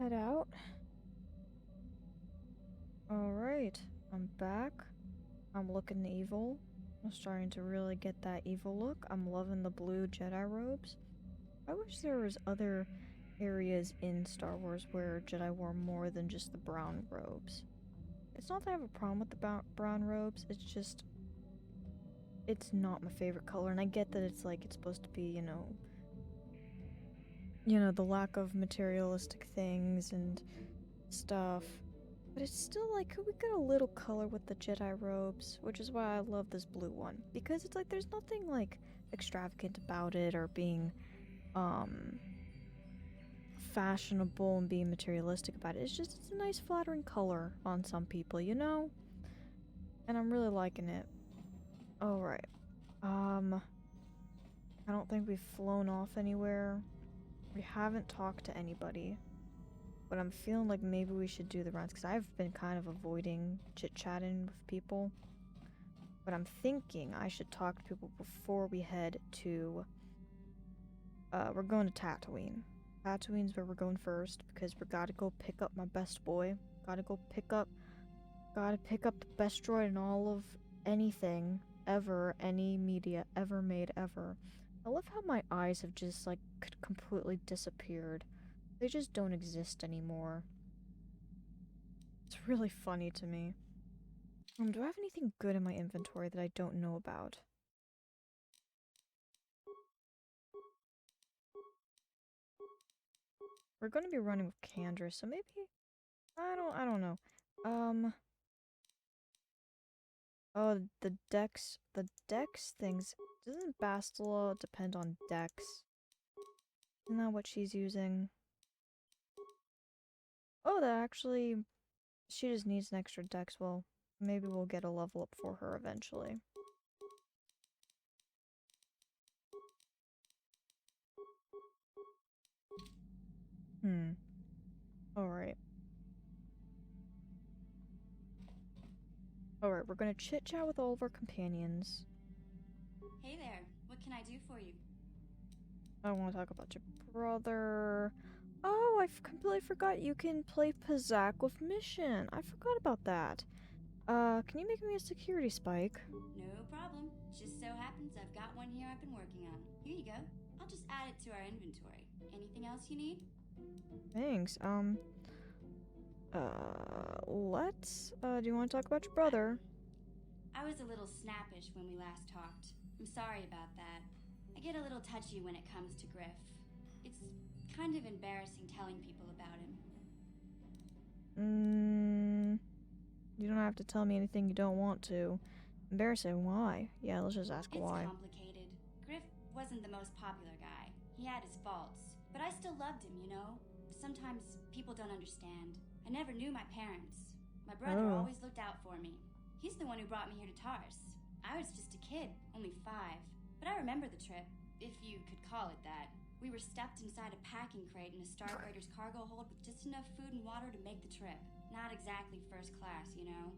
Head out. Alright, I'm back. I'm looking evil. I'm starting to really get that evil look. I'm loving the blue Jedi robes. I wish there was other areas in Star Wars where Jedi wore more than just the brown robes. It's not that I have a problem with the brown robes, it's just it's not my favorite color, and I get that it's like it's supposed to be, the lack of materialistic things and stuff. But it's still like, could we get a little color with the Jedi robes? Which is why I love this blue one. Because it's like, there's nothing like extravagant about it or being, fashionable and being materialistic about it. It's a nice flattering color on some people, you know? And I'm really liking it. Alright. I don't think we've flown off anywhere. We haven't talked to anybody. But I'm feeling like maybe we should do the runs, because I've been kind of avoiding chit-chatting with people. But I'm thinking I should talk to people before we head to... we're going to Tatooine. Tatooine's where we're going first, because we gotta go pick up my best boy. Gotta pick up the best droid in all of anything, ever, any media ever made, ever. I love how my eyes have just, like, completely disappeared. They just don't exist anymore. It's really funny to me. Do I have anything good in my inventory that I don't know about? We're going to be running with Candor, so maybe... I don't know. Oh, the Dex things... Doesn't Bastila depend on Dex? Isn't that what she's using? Oh, that actually... She just needs an extra Dex. Well, maybe we'll get a level up for her eventually. Alright. Alright, we're gonna chit-chat with all of our companions. Hey there, what can I do for you? I want to talk about your brother. Oh, I completely forgot you can play Pazak with Mission. I forgot about that. Can you make me a security spike? No problem. Just so happens I've got one here I've been working on. Here you go. I'll just add it to our inventory. Anything else you need? Thanks. Do you want to talk about your brother? I was a little snappish when we last talked. I'm sorry about that. I get a little touchy when it comes to Griff. It's kind of embarrassing telling people about him. You don't have to tell me anything you don't want to. Embarrassing, why? Yeah, let's just ask why. It's complicated. Griff wasn't the most popular guy. He had his faults. But I still loved him, you know? Sometimes people don't understand. I never knew my parents. My brother always looked out for me. He's the one who brought me here to Tars. I was just a kid, only 5. But I remember the trip, if you could call it that. We were stuffed inside a packing crate in a Starfighter's cargo hold with just enough food and water to make the trip. Not exactly first class, you know?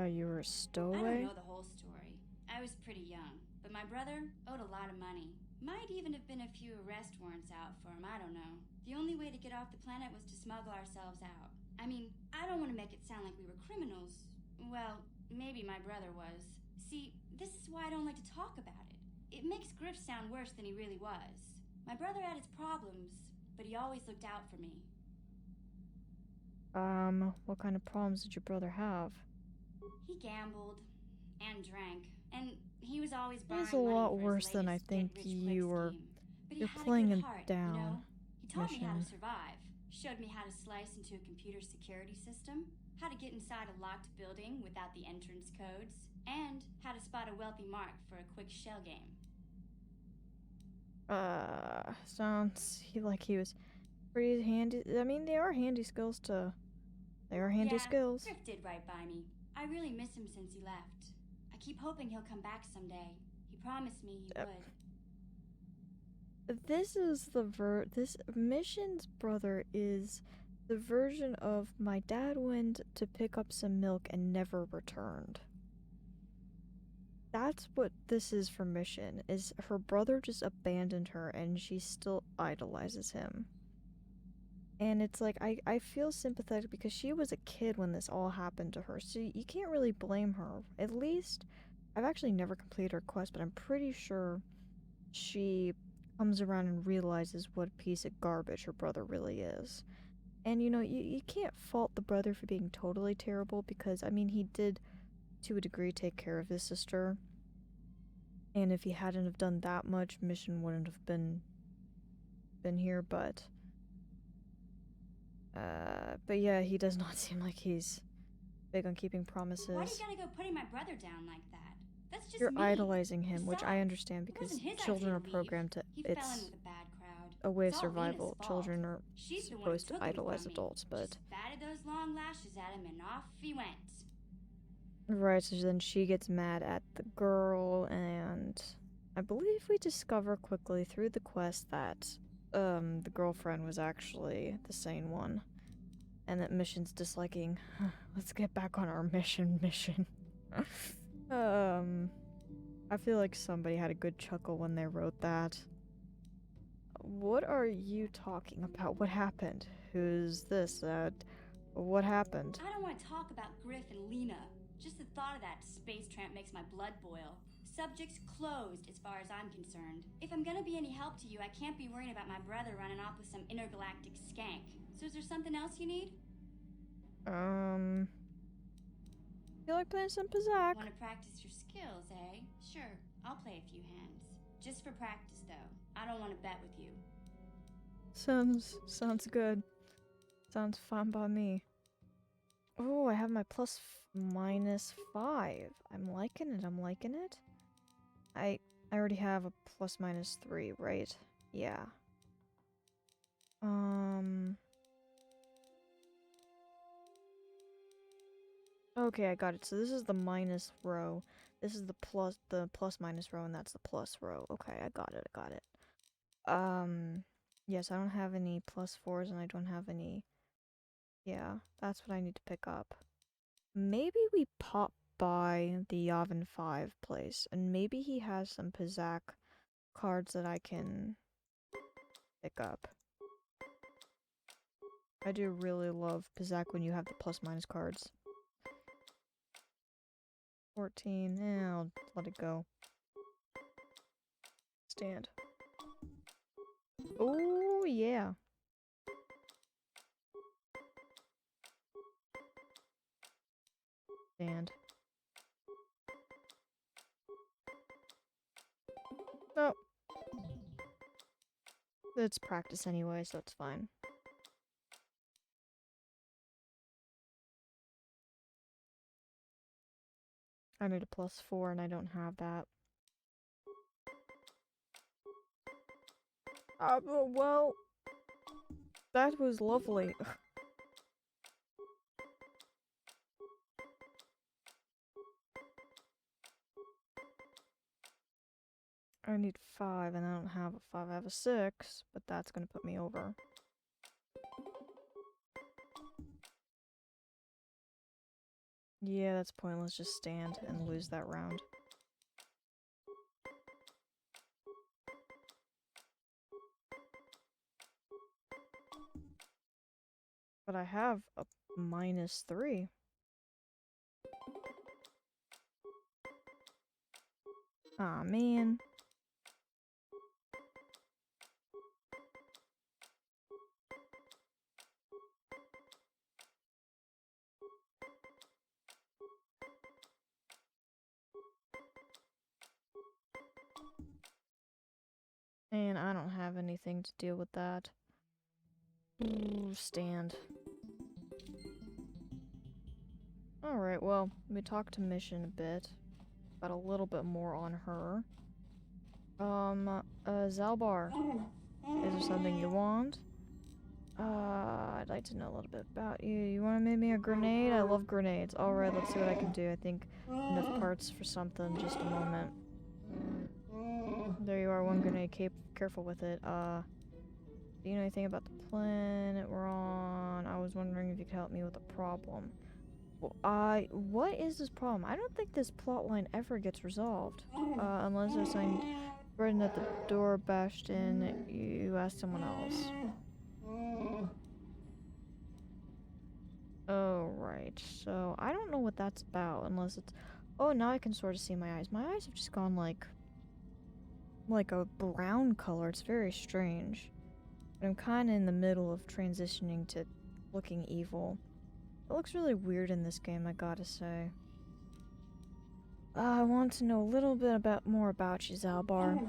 You were a stowaway? I don't know the whole story. I was pretty young, but my brother owed a lot of money. Might even have been a few arrest warrants out for him, I don't know. The only way to get off the planet was to smuggle ourselves out. I mean, I don't want to make it sound like we were criminals. Well, maybe my brother was. See, this is why I don't like to talk about it. It makes Griff sound worse than he really was. My brother had his problems, but he always looked out for me. What kind of problems did your brother have? He gambled and drank, and he was always borrowing He's a money lot for his worse than I latest think get-rich-quick you're scheme. But you're he had playing a good him heart, down. you know? He taught me how to Mission. survive, showed me how to slice into a computer security system, how to get inside a locked building without the entrance codes, and how to spot a wealthy mark for a quick shell game. Sounds like he was pretty handy. I mean, they are handy skills to... They are handy skills. Griff did right by me. I really miss him since he left. I keep hoping he'll come back someday. He promised me he would. This Mission's brother is the version of my dad went to pick up some milk and never returned. That's what this is for Mission, is her brother just abandoned her and she still idolizes him. And it's like, I feel sympathetic because she was a kid when this all happened to her, so you can't really blame her. At least, I've actually never completed her quest, but I'm pretty sure she comes around and realizes what a piece of garbage her brother really is. And you know, you can't fault the brother for being totally terrible because, I mean, he did, to a degree, take care of his sister. And if he hadn't have done that much, Mission wouldn't have been here, but yeah, he does not seem like he's big on keeping promises. Why do you gotta go putting my brother down like that? That's just You're mean. idolizing him, which I Besides, understand it because wasn't his children idea are to leave. programmed to. He fell in It's with a bad crowd. a way of It's all Lena's survival. fault. Children are She's the one who supposed to took him idolize from me. adults, but Just batted those long lashes at him and off he went. right. So then she gets mad at the girl, and I believe we discover quickly through the quest that the girlfriend was actually the sane one, and that Mission's disliking. Let's get back on our mission. I feel like somebody had a good chuckle when they wrote that. What are you talking about? What happened? Who's this? What happened? I don't want to talk about Griff and Lena. Just the thought of that space tramp makes my blood boil. Subject's closed as far as I'm concerned. If I'm gonna be any help to you, I can't be worrying about my brother running off with some intergalactic skank. So is there something else you need? Feel like playing some Pizak. Want to practice your skills, eh? Sure, I'll play a few hands. Just for practice, though. I don't want to bet with you. Sounds good. Sounds fine by me. Oh, I have my +/-5. I'm liking it. I already have a +/-3, right? Yeah. Okay, I got it. So this is the minus row. This is the plus minus row, and that's the plus row. Okay, I got it. Yes, I don't have any +4s, and I don't have any... Yeah, that's what I need to pick up. Maybe we pop by the Yavin 5 place, and maybe he has some Pizak cards that I can pick up. I do really love Pizak when you have the plus-minus cards. 14, I'll let it go. Stand. Oh, yeah. Stand. Oh. It's practice anyway, so it's fine. I need a +4 and I don't have that. Well, that was lovely. I need 5 and I don't have a 5. I have a 6, but that's gonna put me over. Yeah, that's pointless. Just stand and lose that round. But I have a -3. Aw, man. And I don't have anything to deal with that. Ooh, stand. Alright, well, we talked to Mission a bit. Got a little bit more on her. Zalbar. Is there something you want? I'd like to know a little bit about you. You wanna make me a grenade? I love grenades. Alright, let's see what I can do. I think enough parts for something. Just a moment. There you are, one grenade. Careful with it. Do you know anything about the planet we're on? I was wondering if you could help me with a problem. Well, what is this problem? I don't think this plotline ever gets resolved. Unless there's something written at the door bashed in, you ask someone else. Alright, so I don't know what that's about unless it's... Oh, now I can sort of see my eyes. My eyes have just gone like a brown color. It's very strange. But I'm kind of in the middle of transitioning to looking evil. It looks really weird in this game, I gotta say. I want to know a little bit more about you, Zalbar.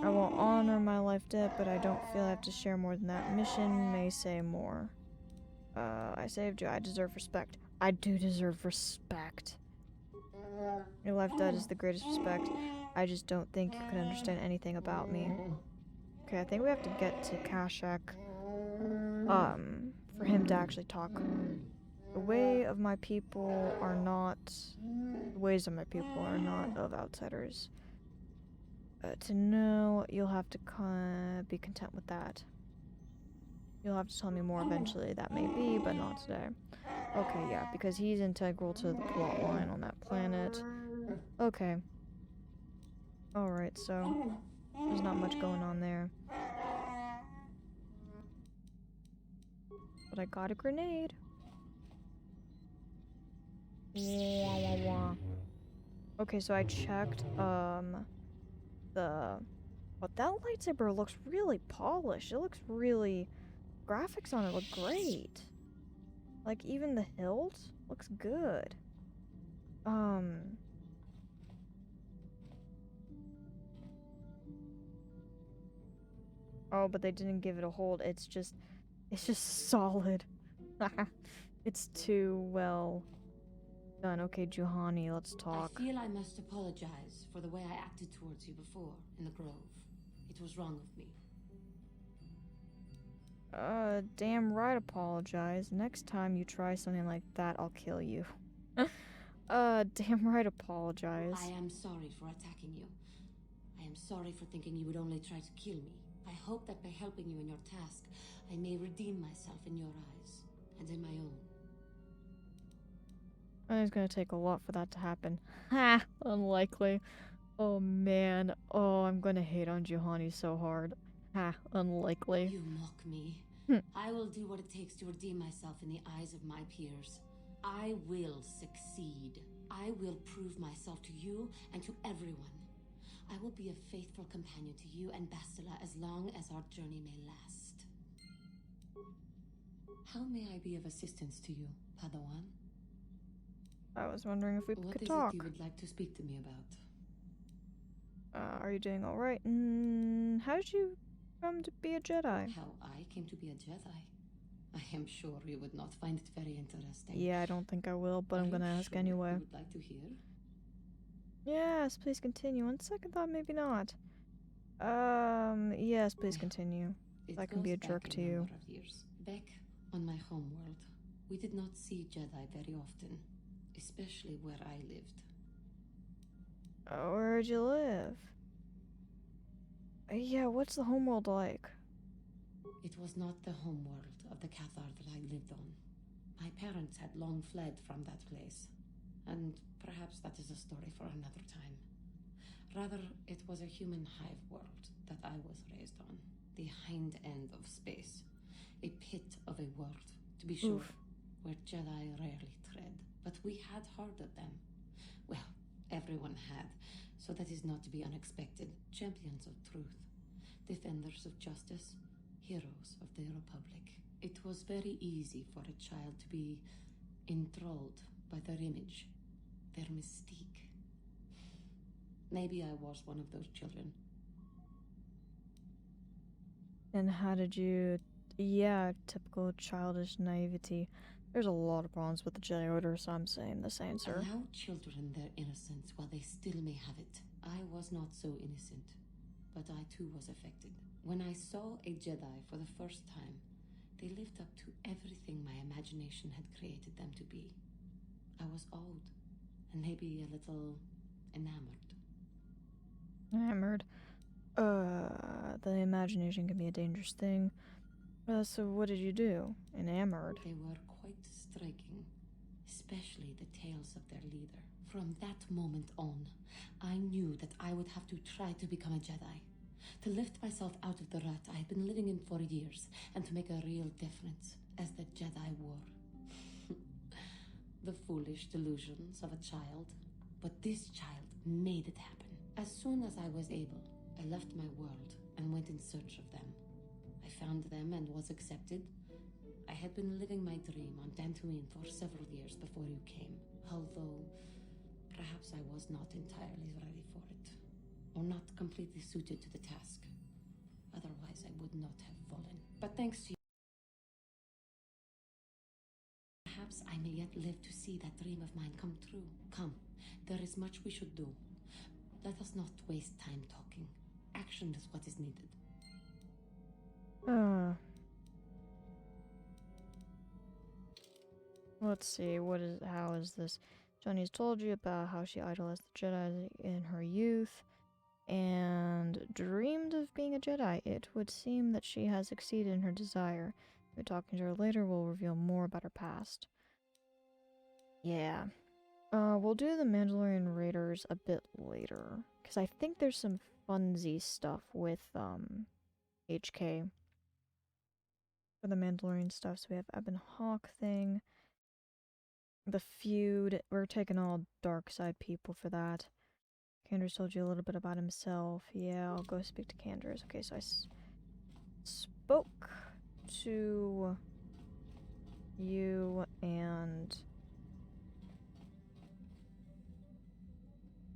I will honor my life debt, but I don't feel I have to share more than that. Mission may say more. I saved you. I deserve respect. I do deserve respect. Your life debt is the greatest respect. I just don't think you can understand anything about me. Okay, I think we have to get to Kashyyyk, for him to actually talk. The ways of my people are not of outsiders. To know, you'll have to be content with that. You'll have to tell me more eventually. That may be, but not today. Okay, yeah, because he's integral to the plot line on that planet. Okay. Alright, so there's not much going on there. But I got a grenade. Wah, wah, wah. Okay, so I checked, But that lightsaber looks really polished. It looks really... Graphics on it look great. Like, even the hilt looks good. Oh, but they didn't give it a hold. It's just solid. It's too well done. Okay, Juhani, let's talk. I feel I must apologize for the way I acted towards you before in the Grove. It was wrong of me. Damn right apologize. Next time you try something like that, I'll kill you. Damn right apologize. I am sorry for attacking you. I am sorry for thinking you would only try to kill me. I hope that by helping you in your task, I may redeem myself in your eyes, and in my own. It's gonna take a lot for that to happen. Ha! Unlikely. Oh man. Oh, I'm gonna hate on Juhani so hard. Ha! Unlikely. You mock me. I will do what it takes to redeem myself in the eyes of my peers. I will succeed. I will prove myself to you and to everyone. I will be a faithful companion to you and Bastila as long as our journey may last. How may I be of assistance to you, Padawan? I was wondering if we could talk. What is it you would like to speak to me about? Are you doing alright? How did you come to be a Jedi? How I came to be a Jedi? I am sure you would not find it very interesting. Yeah, I don't think I will, but I'm gonna ask anyway. You would like to hear? Yes, please continue. On second thought, maybe not. Yes, please continue. I can be a jerk to you. Back on my homeworld, we did not see Jedi very often, especially where I lived. Where'd you live? Yeah, what's the homeworld like? It was not the homeworld of the Kotor that I lived on. My parents had long fled from that place, and perhaps that is a story for another time. Rather, it was a human hive world that I was raised on. The hind end of space. A pit of a world, to be sure, where Jedi rarely tread. But we had heard of them. Well, everyone had, so that is not to be unexpected. Champions of truth, defenders of justice, heroes of the Republic. It was very easy for a child to be enthralled by their image, their mystique. Maybe I was one of those children. And how did you... Yeah, typical childish naivety. There's a lot of problems with the Jedi Order, so I'm saying this answer. Allow children their innocence while they still may have it. I was not so innocent, but I too was affected. When I saw a Jedi for the first time, they lived up to everything my imagination had created them to be. I was old, and maybe a little enamored. Enamored? The imagination can be a dangerous thing. So what did you do? Enamored? They were quite striking, especially the tales of their leader. From that moment on, I knew that I would have to try to become a Jedi. To lift myself out of the rut I had been living in for years, and to make a real difference as the Jedi wore. the foolish delusions of a child. But this child made it happen. As soon as I was able, I left my world and went in search of them. I found them and was accepted. I had been living my dream on Dantooine for several years before you came, although perhaps I was not entirely ready for it, or not completely suited to the task. Otherwise, I would not have fallen. But thanks to you, perhaps I may yet live to see that dream of mine come true. Come, there is much we should do. Let us not waste time talking. Action is what is needed. Let's see, how is this? Johnny's told you about how she idolized the Jedi in her youth and dreamed of being a Jedi. It would seem that she has succeeded in her desire. Maybe talking to her later will reveal more about her past. Yeah. We'll do the Mandalorian Raiders a bit later, because I think there's some funsy stuff with, HK for the Mandalorian stuff. So we have Ebon Hawk thing. The feud. We're taking all dark side people for that. Candace told you a little bit about himself. Yeah, I'll go speak to Candace. Okay, so I spoke to you and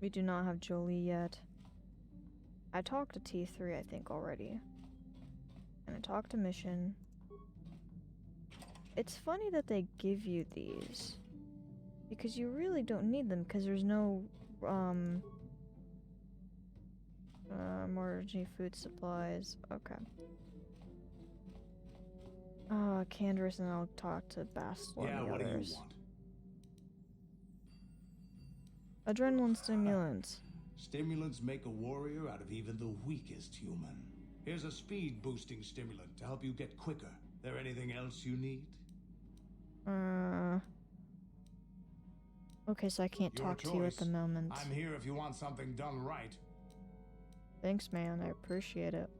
we do not have Jolie yet. I talked to T3, I think, already. And I talked to Mission. It's funny that they give you these. Because you really don't need them, because there's no, emergency food supplies. Okay. Candace, and I'll talk to Bastila and the what others. do you want? Adrenaline stimulants. Stimulants make a warrior out of even the weakest human. Here's a speed-boosting stimulant to help you get quicker. There anything else you need? Okay, so I can't Your talk to you at the choice. moment. I'm here if you want something done right. Thanks, man. I appreciate it.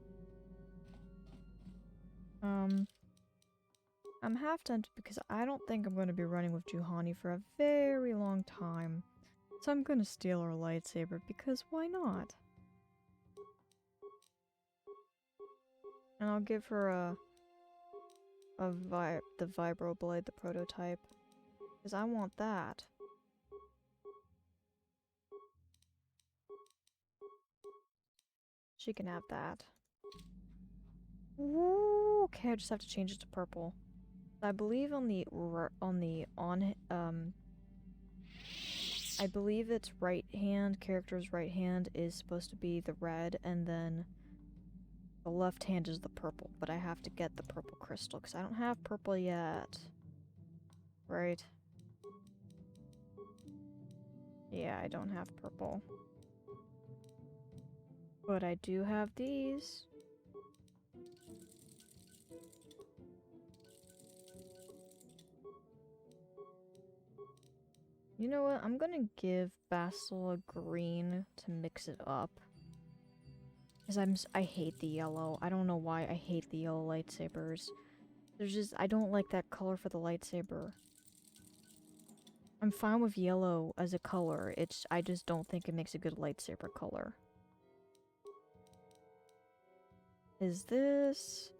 I'm half tempted because I don't think I'm going to be running with Juhani for a very long time. So I'm going to steal her lightsaber because why not? And I'll give her the vibroblade, the prototype, because I want that. She can have that. Ooh, okay, I just have to change it to purple. I believe I believe it's right hand, character's right hand is supposed to be the red, and then the left hand is the purple, but I have to get the purple crystal, because I don't have purple yet. Right? Yeah, I don't have purple. But I do have these. You know what? I'm gonna give Bastila green to mix it up. Because I hate the yellow. I don't know why I hate the yellow lightsabers. I don't like that color for the lightsaber. I'm fine with yellow as a color. I just don't think it makes a good lightsaber color. Is this...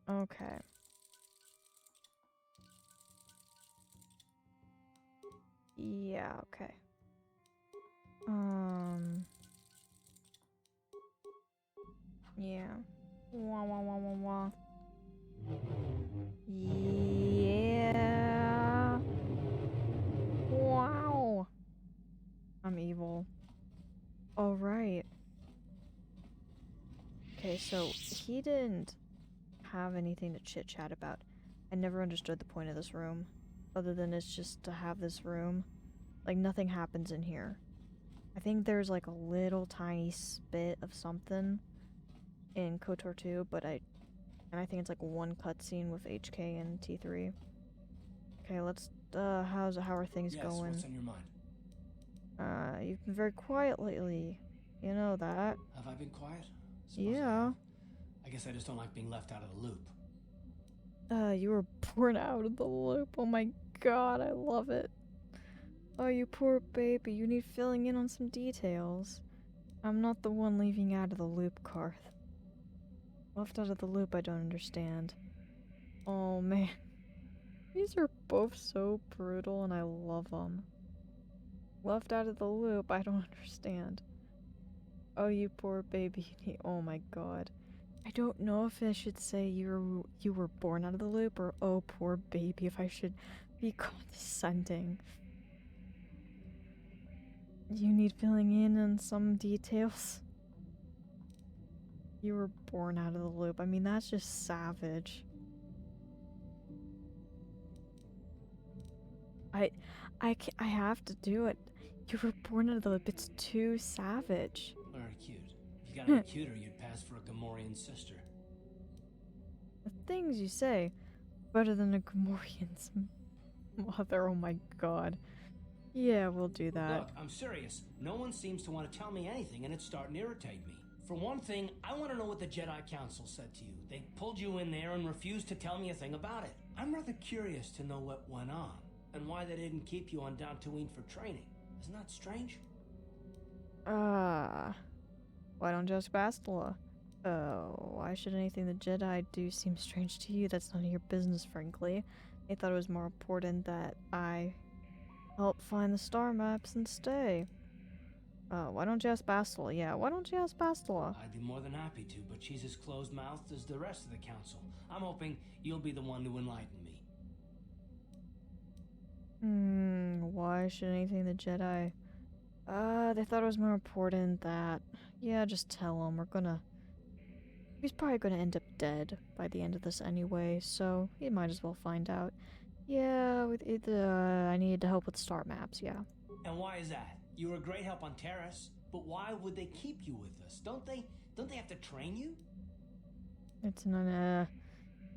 Okay. Yeah, okay. Yeah. Wah wah wah wah wah. Yeah. Wow. I'm evil. Alright. Okay, so he didn't have anything to chit-chat about. I never understood the point of this room. Other than it's just to have this room. Like, nothing happens in here. I think there's like a little tiny spit of something in KOTOR 2, but I think it's like one cutscene with HK and T3. Okay, let's, how are things going? What's on your mind? You've been very quiet lately. You know that. Have I been quiet? Yeah. I guess I just don't like being left out of the loop. You were born out of the loop. Oh my god, I love it. Oh, you poor baby, you need filling in on some details. I'm not the one leaving you out of the loop, Karth. Left out of the loop, I don't understand. Oh man. These are both so brutal and I love them. Left out of the loop, I don't understand. Oh, you poor baby. Oh my god. I don't know if I should say you were born out of the loop or oh poor baby, if I should be condescending. You need filling in on some details. You were born out of the loop. I mean, that's just savage. I have to do it. You were born out of the loop. It's too savage. Very cute. If you got any cuter, you'd pass for a Gamorrean sister. The things you say, better than a Gamorrean's mother. Oh my god. Yeah, we'll do that. Look, I'm serious. No one seems to want to tell me anything, and it's starting to irritate me. For one thing, I want to know what the Jedi Council said to you. They pulled you in there and refused to tell me a thing about it. I'm rather curious to know what went on, and why they didn't keep you on Dantooine for training. Isn't that strange? Why don't you ask Bastila? Why should anything the Jedi do seem strange to you? That's none of your business, frankly. They thought it was more important that I help find the star maps and stay. Why don't you ask Bastila? Yeah, why don't you ask Bastila? I'd be more than happy to, but she's as closed-mouthed as the rest of the council. I'm hoping you'll be the one to enlighten me. Why should anything the Jedi... they thought it was more important that... Yeah, just tell him. He's probably gonna end up dead by the end of this anyway, so he might as well find out. Yeah, I needed help with star maps, yeah. And why is that? You were a great help on Terrace, but why would they keep you with us? Don't they have to train you? It's not,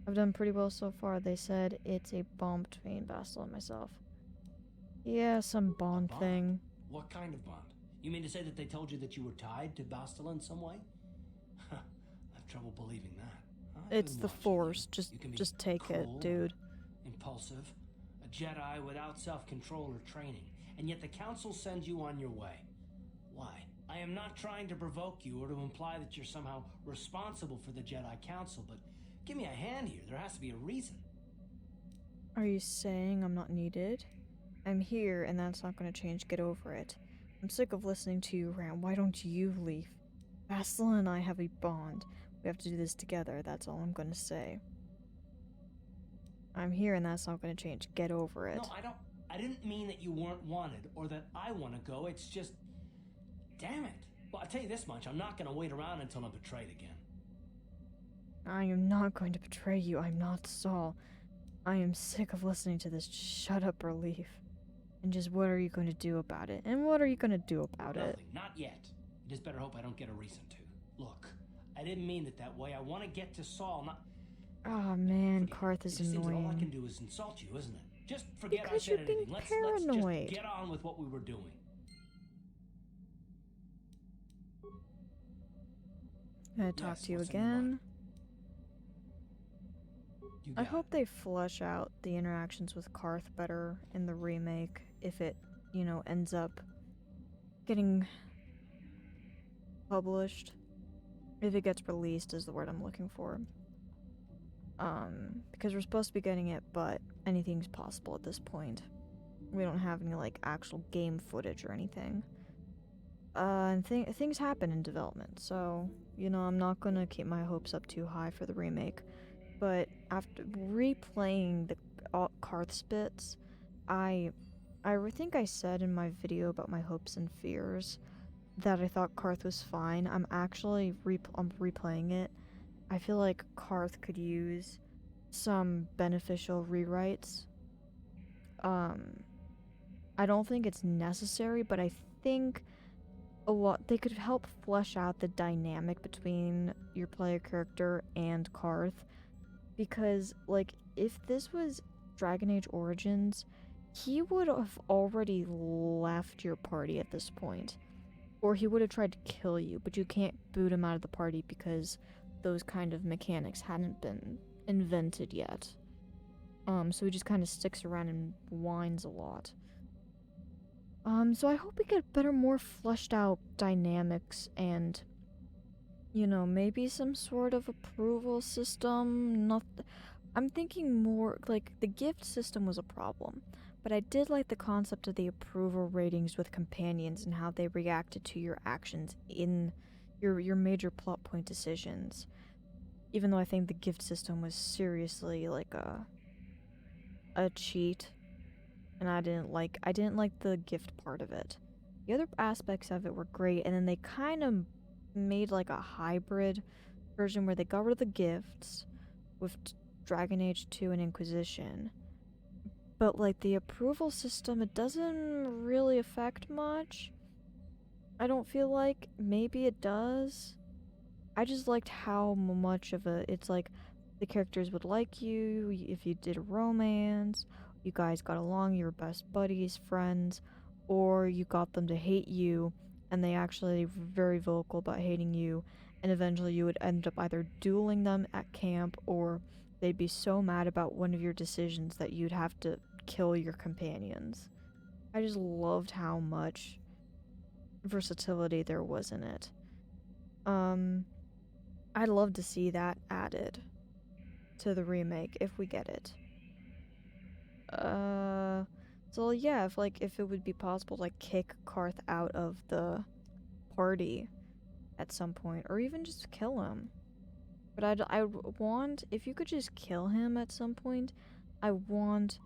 I've done pretty well so far. They said it's a bond between Bastila and myself. Yeah, some bond thing. What kind of bond? You mean to say that they told you that you were tied to Bastila in some way? I have trouble believing that. It's the Force. Just take it, dude. Impulsive, a Jedi without self-control or training, and yet the Council sends you on your way. Why? I am not trying to provoke you or to imply that you're somehow responsible for the Jedi Council, but give me a hand here. There has to be a reason. Are you saying I'm not needed? I'm here, and that's not going to change. Get over it. I'm sick of listening to you rant. Why don't you leave? Bastila and I have a bond. We have to do this together. That's all I'm going to say. I'm here, and that's not going to change. Get over it. No, I didn't mean that you weren't wanted or that I want to go. It's just... Damn it. Well, I'll tell you this much. I'm not going to wait around until I'm betrayed again. I am not going to betray you. I'm not Saul. I am sick of listening to this. Shut up or leave. And just what are you going to do about it? And what are you going to do about Nothing. it? Not yet. I just better hope I don't get a reason to. Look, I didn't mean it that way. I want to get to Saul, not... Oh man, Karth is it just seems that all I can annoying. do is insult you, isn't it? Just forget Because I said you're being anything. Let's paranoid. just get on with what we were doing. Can I talk to you what's on your again? mind? You I got hope it. they flesh out the interactions with Karth better in the remake if it, ends up getting published. If it gets released is the word I'm looking for. Because we're supposed to be getting it, but anything's possible at this point. We don't have any, actual game footage or anything. And things happen in development, so, I'm not gonna keep my hopes up too high for the remake. But after replaying the Karth's bits, I think I said in my video about my hopes and fears that I thought Karth was fine. I'm actually replaying it. I feel like Karth could use some beneficial rewrites. I don't think it's necessary, but I think they could help flesh out the dynamic between your player character and Karth. Because, if this was Dragon Age Origins, he would have already left your party at this point. Or he would have tried to kill you, but you can't boot him out of the party because those kind of mechanics hadn't been invented yet. So he just kind of sticks around and whines a lot. So I hope we get better, more fleshed out dynamics and, you know, maybe some sort of approval system. I'm thinking more, like, the gift system was a problem, but I did like the concept of the approval ratings with companions and how they reacted to your actions in your major plot point decisions. Even though I think the gift system was seriously like a cheat, and I didn't like the gift part of it. The other aspects of it were great, and then they kind of made like a hybrid version where they got rid of the gifts with Dragon Age 2 and Inquisition. But like the approval system, it doesn't really affect much. I don't feel like. Maybe it does. I just liked how much of it's like the characters would like you if you did a romance, you guys got along, you were best buddies, friends, or you got them to hate you and they actually were very vocal about hating you, and eventually you would end up either dueling them at camp or they'd be so mad about one of your decisions that you'd have to kill your companions. I just loved how much versatility there was in it. I'd love to see that added to the remake if we get it. So yeah, if it would be possible to like kick Karth out of the party at some point, or even just kill him. But I want, if you could just kill him at some point, I want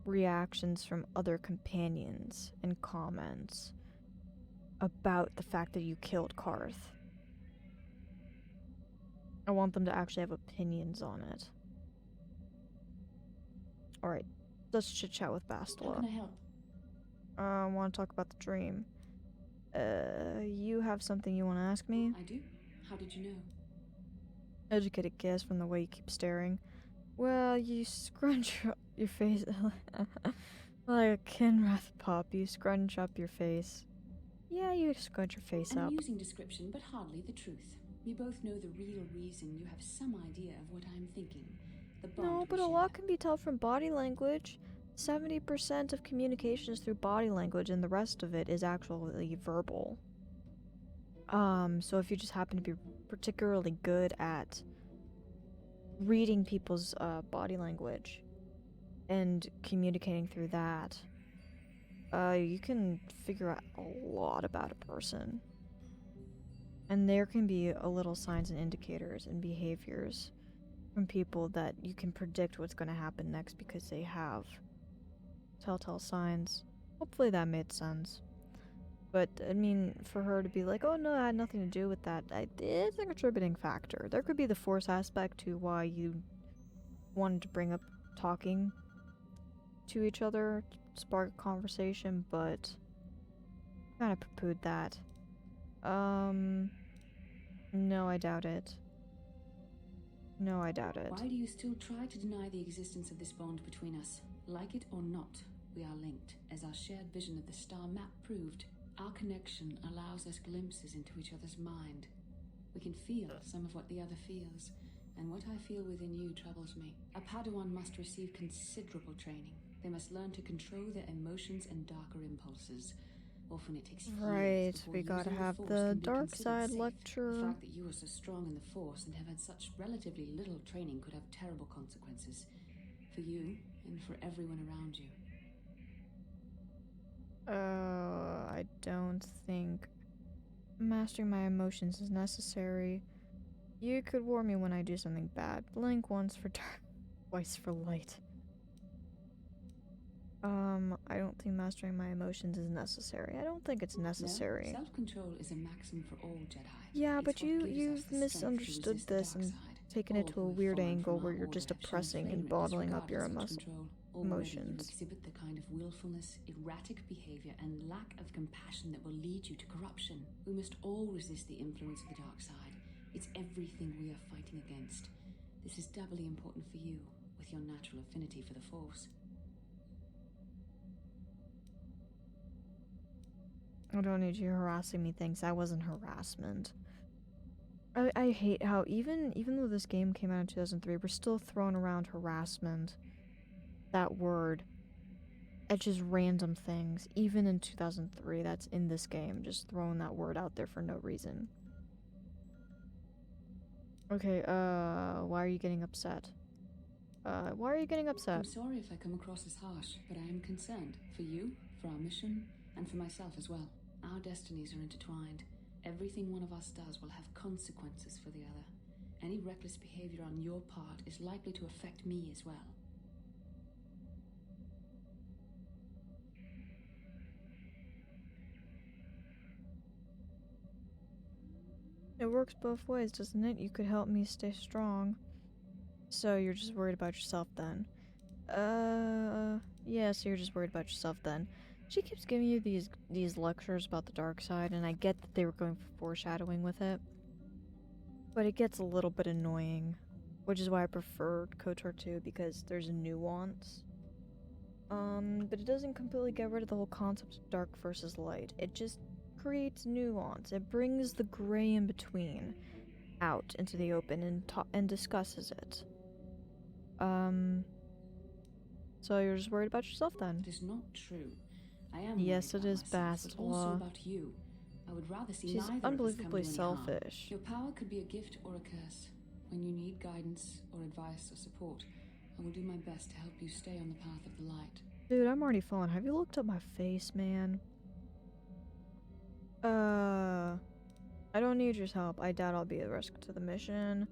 reactions from other companions and comments about the fact that you killed Karth. I want them to actually have opinions on it. Alright, let's chit chat with Bastila. How can I help? I want to talk about the dream. You have something you want to ask me? I do. How did you know? Educated guess from the way you keep staring. Well, you scrunch up your face like a Kinrath pup. You scrunch up your face. Yeah, you scrunch your face An up. amusing description, but hardly the truth. We both know the real reason. You have some idea of what I'm thinking. The bond No, we but a share. lot can be told from body language. 70% of communication is through body language, and the rest of it is actually verbal. So if you just happen to be particularly good at reading people's body language and communicating through that, you can figure out a lot about a person. And there can be a little signs and indicators and behaviors from people that you can predict what's going to happen next because they have telltale signs. Hopefully that made sense. But, I mean, for her to be like, oh no, I had nothing to do with that, it's a contributing factor. There could be the Force aspect to why you wanted to bring up talking to each other, spark a conversation, but kind of poo-pooed that. No, I doubt it. No, I doubt it. Why do you still try to deny the existence of this bond between us? Like it or not, we are linked, as our shared vision of the star map proved. Our connection allows us glimpses into each other's mind. We can feel some of what the other feels, and what I feel within you troubles me. A Padawan must receive considerable training. They must learn to control their emotions and darker impulses. Often it takes years Right, before we gotta using have Force the can be dark considered side safe. lecture. The fact that you are so strong in the Force and have had such relatively little training could have terrible consequences. For you, and for everyone around you. I don't think mastering my emotions is necessary. You could warn me when I do something bad. Blink once for dark, twice for light. I don't think mastering my emotions is necessary. I don't think it's necessary. No, self-control is a maxim for all Jedi. Yeah, It's but what you've gives us the strength to misunderstood resist the this dark and side. taken it All to a who have weird fallen angle from where our you're order just have shown oppressing and flagrant bottling up disregard your for self-control. Already emotions. you exhibit the kind of willfulness, erratic behavior, and lack of compassion that will lead you to corruption. We must all resist the influence of the dark side. It's everything we are fighting against. This is doubly important for you, with your natural affinity for the Force. I don't need you harassing me, thanks. That wasn't harassment. I hate how even though this game came out in 2003, we're still throwing around harassment. That word. It's just random things. Even in 2003, that's in this game. Just throwing that word out there for no reason. Okay, why are you getting upset? Why are you getting upset? I'm sorry if I come across as harsh, but I am concerned. For you, for our mission, and for myself as well. Our destinies are intertwined. Everything one of us does will have consequences for the other. Any reckless behavior on your part is likely to affect me as well. It works both ways, doesn't it? You could help me stay strong. So you're just worried about yourself then. Yeah, so you're just worried about yourself then. She keeps giving you these lectures about the dark side, and I get that they were going for foreshadowing with it. But it gets a little bit annoying, which is why I preferred Kotor 2, because there's a nuance. But it doesn't completely get rid of the whole concept of dark versus light. It just creates nuance. It brings the gray in between out into the open and discusses it. So you're just worried about yourself then? It is not true. I am Yes, worried it about is myself, but also Bastila. about you. I would rather see She's neither of us come unbelievably to any harm. selfish. Your power could be a gift or a curse. When you need guidance or advice or support, I will do my best to help you stay on the path of the light. Dude, I'm already falling. Have you looked at my face, man? I don't need your help. I doubt I'll be a risk to the mission.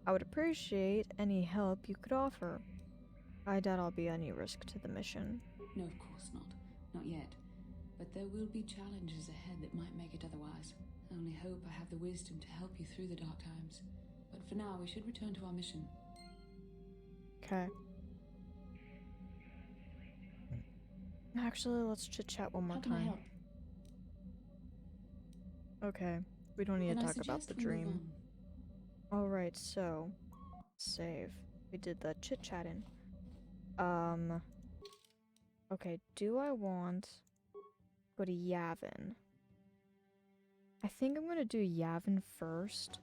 I would appreciate any help you could offer. I doubt I'll be any risk to the mission. No, of course not. Not yet. But there will be challenges ahead that might make it otherwise. I only hope I have the wisdom to help you through the dark times. But for now, we should return to our mission. Okay. Actually, let's chit-chat one more How can I time. help? Okay. We don't need Then to I talk about suggest the we move dream. on. Alright, so... Save. We did the chit-chatting. Okay, do I want... Go to Yavin? I think I'm gonna do Yavin first.